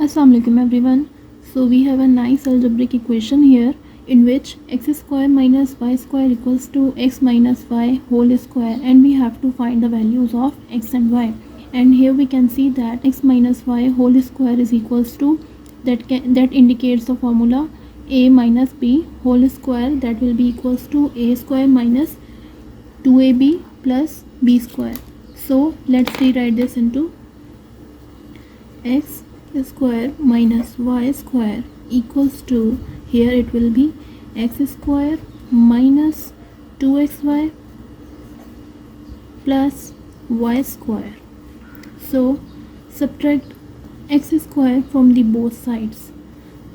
Assalamu alaikum everyone. So we have a nice algebraic equation here in which x square minus y square equals to x minus y whole square, and we have to find the values of x and y. And here we can see that x minus y whole square is equals to that indicates the formula a minus b whole square, that will be equals to a square minus 2ab plus b square. So let's rewrite this into x square minus y square equals to, here it will be x square minus 2xy plus y square. So subtract x square from the both sides.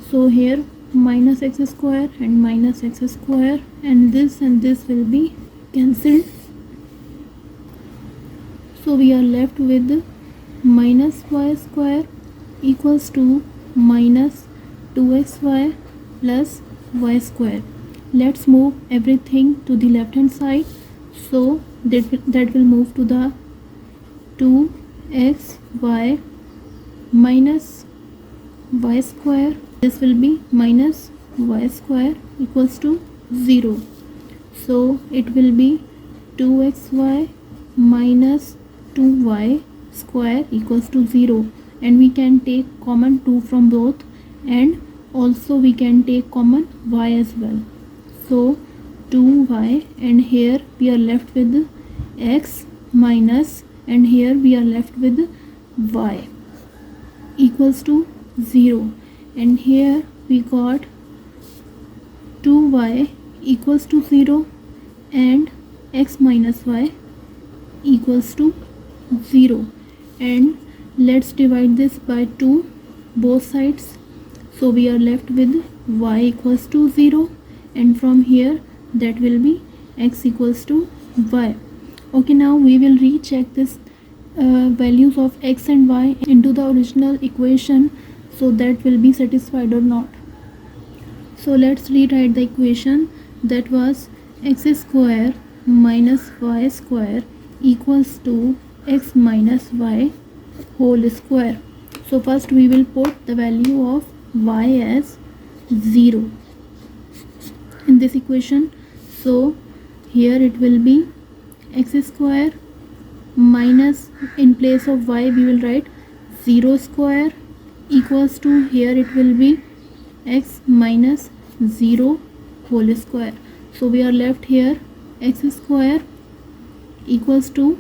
So here minus x square and minus x square, and this will be cancelled. So we are left with minus y square equals to minus 2xy plus y square. Let's move everything to the left hand side. So that will move to the 2xy minus y square. This will be minus y square equals to 0. So it will be 2xy minus 2y square equals to 0, and we can take common 2 from both, and also we can take common y as well. So 2y, and here we are left with x minus, and here we are left with y equals to 0, and here we got 2y equals to 0 and x minus y equals to 0. And let's divide this by 2 both sides. So we are left with y equals to 0, and from here that will be x equals to y. Okay, now we will recheck this values of x and y into the original equation, so that will be satisfied or not. So let's rewrite the equation. That was x square minus y square equals to x minus y whole square. So first we will put the value of y as 0 in this equation. So here it will be x square minus, in place of y we will write 0 square equals to, here it will be x minus 0 whole square. So we are left here x square equals to,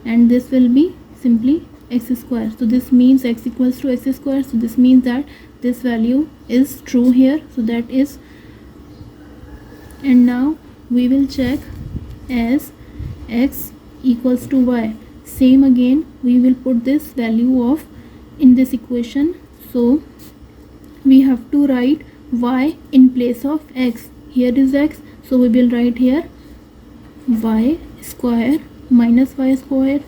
and this will be simply x square. So this means x equals to x square. So this means that this value is true here. So that is, and now we will check as x equals to y. Same again, we will put this value of in this equation. So we have to write y in place of x. Here is x, so we will write here y square minus y square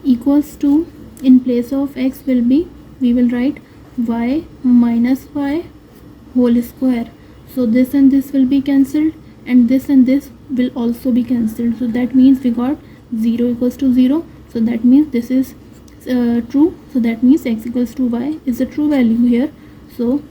equals to, in place of x will be, we will write y minus y whole square. So this and this will be cancelled, and this will also be cancelled. So that means we got 0 equals to 0. So that means this is true. So that means x equals to y is a true value here. So